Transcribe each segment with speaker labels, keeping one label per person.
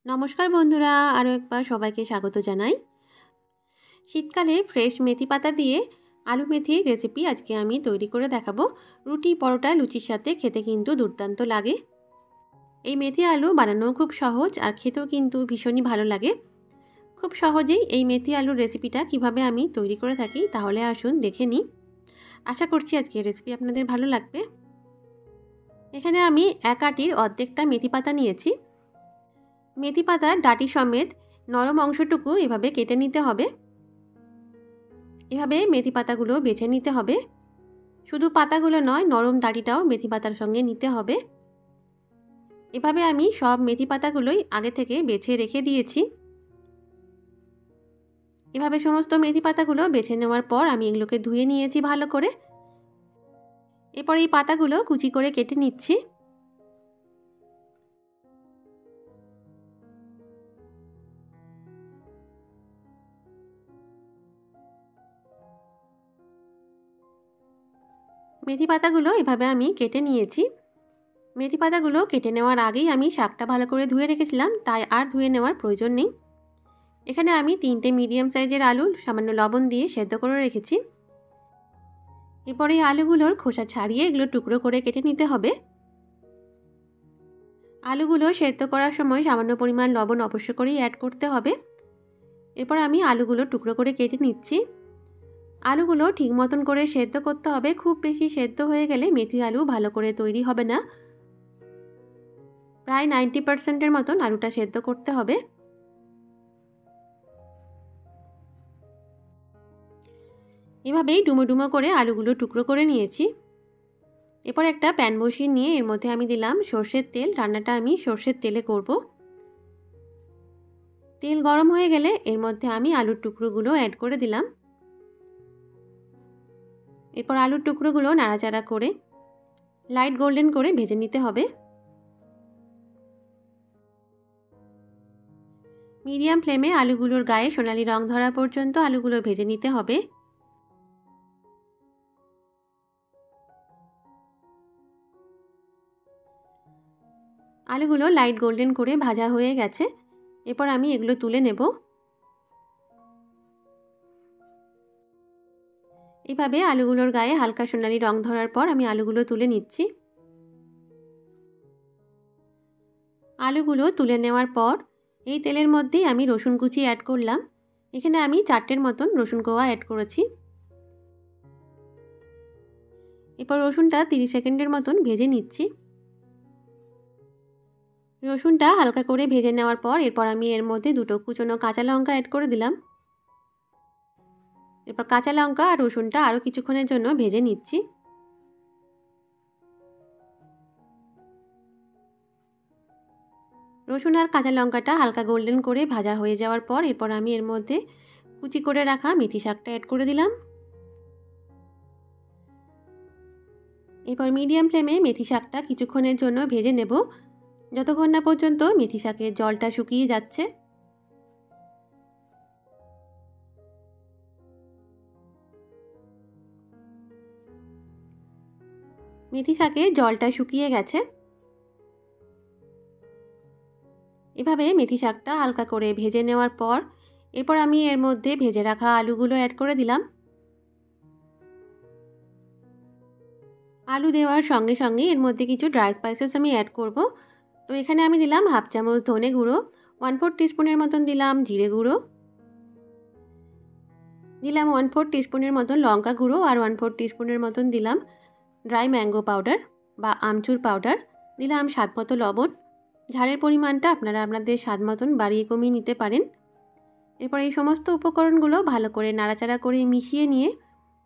Speaker 1: নমস্কার বন্ধুরা, আরও একবার সবাইকে স্বাগত জানাই। শীতকালে ফ্রেশ মেথি পাতা দিয়ে আলু মেথির রেসিপি আজকে আমি তৈরি করে দেখাবো। রুটি, পরোটা, লুচির সাথে খেতে কিন্তু দুর্দান্ত লাগে। এই মেথি আলু বানানো খুব সহজ আর খেতেও কিন্তু ভীষণই ভালো লাগে। খুব সহজেই এই মেথি আলুর রেসিপিটা কিভাবে আমি তৈরি করে থাকি তাহলে আসুন দেখে নিই। আশা করছি আজকের রেসিপি আপনাদের ভালো লাগবে। এখানে আমি এক আটির অর্ধেকটা মেথি পাতা নিয়েছি। মেথি পাতার ডাঁটি সমেত নরম অংশটুকু এভাবে কেটে নিতে হবে। এভাবে মেথি পাতাগুলো বেছে নিতে হবে। শুধু পাতাগুলো নয়, নরম ডাঁটিটাও মেথি পাতার সঙ্গে নিতে হবে। এভাবে আমি সব মেথি পাতাগুলোই আগে থেকে বেছে রেখে দিয়েছি। এভাবে সমস্ত মেথি পাতাগুলো বেছে নেওয়ার পর আমি এগুলোকে ধুয়ে নিয়েছি ভালো করে। এরপর এই পাতাগুলো কুচি করে কেটে নিচ্ছি। মেথি পাতাগুলো এভাবে আমি কেটে নিয়েছি। মেথি পাতাগুলো কেটে নেওয়ার আগেই আমি শাকটা ভালো করে ধুয়ে রেখেছিলাম, তাই আর ধুয়ে নেওয়ার প্রয়োজন নেই। এখানে আমি 3টে মিডিয়াম সাইজের আলু সামান্য লবণ দিয়ে সেদ্ধ করে রেখেছি। এরপরে এই আলুগুলোর খোসা ছাড়িয়ে এগুলো টুকরো করে কেটে নিতে হবে। আলুগুলো সেদ্ধ করার সময় সামান্য পরিমাণ লবণ অবশ্য করেই অ্যাড করতে হবে। এরপর আমি আলুগুলো টুকরো করে কেটে নিচ্ছি। আলুগুলো ঠিক মতন করে সেদ্ধ করতে হবে। খুব বেশি সেদ্ধ হয়ে গেলে মেথি আলু ভালো করে তৈরি হবে না। প্রায় 90%-এর মতন আলুটা সেদ্ধ করতে হবে। এভাবেই ডুমো ডুমো করে আলুগুলো টুকরো করে নিয়েছি। এরপর একটা প্যান বসিয়ে নিয়ে এর মধ্যে আমি দিলাম সর্ষের তেল। রান্নাটা আমি সর্ষের তেলে করব। তেল গরম হয়ে গেলে এর মধ্যে আমি আলুর টুকরোগুলো অ্যাড করে দিলাম। এরপর আলুর টুকরোগুলো নাড়াচাড়া করে লাইট গোল্ডেন করে ভেজে নিতে হবে। মিডিয়াম ফ্লেমে আলুগুলোর গায়ে সোনালি রং ধরা পর্যন্ত আলুগুলো ভেজে নিতে হবে। আলুগুলো লাইট গোল্ডেন করে ভাজা হয়ে গেছে। এরপর আমি এগুলো তুলে নেব। এভাবে আলুগুলোর গায়ে হালকা সোনালি রং ধরার পর আমি আলুগুলো তুলে নিচ্ছি। আলুগুলো তুলে নেওয়ার পর এই তেলের মধ্যেই আমি রসুন কুচি অ্যাড করলাম। এখানে আমি 4টের মতন রসুন কোয়া অ্যাড করেছি। এরপর রসুনটা 30 সেকেন্ডের মতন ভেজে নিচ্ছি। রসুনটা হালকা করে ভেজে নেওয়ার পর এরপর আমি এর মধ্যে 2টো কুচনো কাঁচা লঙ্কা অ্যাড করে দিলাম। এরপর কাঁচা লঙ্কা আর রসুনটা আরও কিছুক্ষণের জন্য ভেজে নিচ্ছি। রসুন আর কাঁচা লঙ্কাটা হালকা গোল্ডেন করে ভাজা হয়ে যাওয়ার পর এরপর আমি এর মধ্যে কুচি করে রাখা মেথি শাকটা অ্যাড করে দিলাম। এরপর মিডিয়াম ফ্লেমে মেথি শাকটা কিছুক্ষণের জন্য ভেজে নেব, যতক্ষণ না পর্যন্ত মেথি শাকের জলটা শুকিয়ে যাচ্ছে। মেথি শাকের জলটা শুকিয়ে গেছে। এভাবে মেথি শাকটা হালকা করে ভেজে নেওয়ার পর এরপর আমি এর মধ্যে ভেজে রাখা আলুগুলো অ্যাড করে দিলাম। আলু দেওয়ার সঙ্গে সঙ্গে এর মধ্যে কিছু ড্রাই স্পাইসেস আমি অ্যাড করব। তো এখানে আমি দিলাম হাফ চামচ ধনে গুঁড়ো, 1/4 টিস্পুনের মতন দিলাম জিরে গুঁড়ো, দিলাম 1/4 টিস্পুনের মতন লঙ্কা গুঁড়ো আর 1/4 টিস্পুনের মতন দিলাম ড্রাই ম্যাঙ্গো পাউডার বা আমচুর পাউডার, দিলাম স্বাদ মতো লবণ। ঝালের পরিমাণটা আপনারা আপনাদের স্বাদ মতন বাড়িয়ে কমিয়ে নিতে পারেন। এরপর এই সমস্ত উপকরণগুলো ভালো করে নাড়াচাড়া করে মিশিয়ে নিয়ে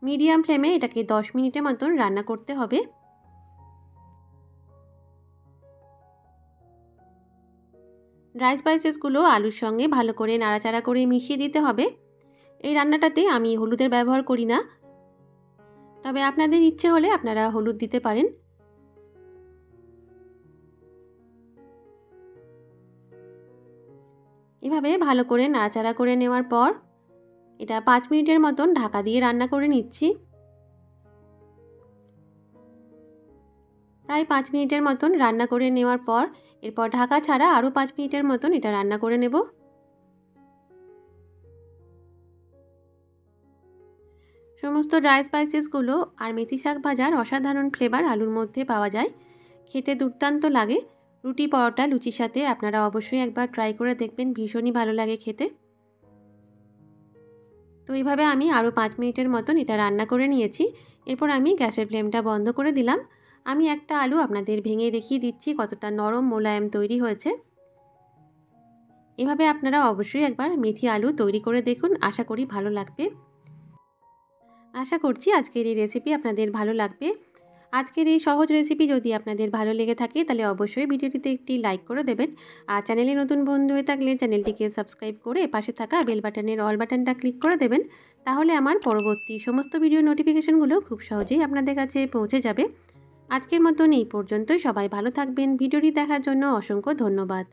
Speaker 1: মিডিয়াম ফ্লেমে এটাকে 10 মিনিটের মতন রান্না করতে হবে। ড্রাই স্পাইসেসগুলো আলুর সঙ্গে ভালো করে নাড়াচাড়া করে মিশিয়ে দিতে হবে। এই রান্নাটাতে আমি হলুদের ব্যবহার করি না, তবে আপনাদের ইচ্ছে হলে আপনারা হলুদ দিতে পারেন। এভাবে ভালো করে নাড়াচাড়া করে নেওয়ার পর এটা 5 মিনিটের মতন ঢাকা দিয়ে রান্না করে নিচ্ছি। প্রায় 5 মিনিটের মতন রান্না করে নেওয়ার পর এরপর ঢাকা ছাড়া আরও 5 মিনিটের মতন এটা রান্না করে নেব। সমস্ত ড্রাই স্পাইসেসগুলো আর মেথি শাক ভাজার অসাধারণ ফ্লেভার আলুর মধ্যে পাওয়া যায়, খেতে দুর্দান্ত লাগে। রুটি পরোটা লুচির সাথে আপনারা অবশ্যই একবার ট্রাই করে দেখবেন, ভীষণই ভালো লাগে খেতে। তো এইভাবে আমি আরও 5 মিনিটের মতন এটা রান্না করে নিয়েছি। এরপর আমি গ্যাসের ফ্লেমটা বন্ধ করে দিলাম। আমি একটা আলু আপনাদের ভেঙে দেখিয়ে দিচ্ছি কতটা নরম মোলায়েম তৈরি হয়েছে। এভাবে আপনারা অবশ্যই একবার মেথি আলু তৈরি করে দেখুন, আশা করি ভালো লাগবে। আশা করছি আজকের এই রেসিপি আপনাদের ভালো লাগবে। আজকের এই সহজ রেসিপি যদি আপনাদের ভালো লেগে থাকে তাহলে অবশ্যই ভিডিওটিতে একটি লাইক করে দেবেন। আর চ্যানেলে নতুন বন্ধু হয়ে থাকলে চ্যানেলটিকে সাবস্ক্রাইব করে পাশে থাকা বেল বাটনের অল বাটনটা ক্লিক করে দেবেন। তাহলে আমার পরবর্তী সমস্ত ভিডিও নোটিফিকেশনগুলো খুব সহজেই আপনাদের কাছে পৌঁছে যাবে। আজকের মতন এই পর্যন্তই। সবাই ভালো থাকবেন। ভিডিওটি দেখার জন্য অসংখ্য ধন্যবাদ।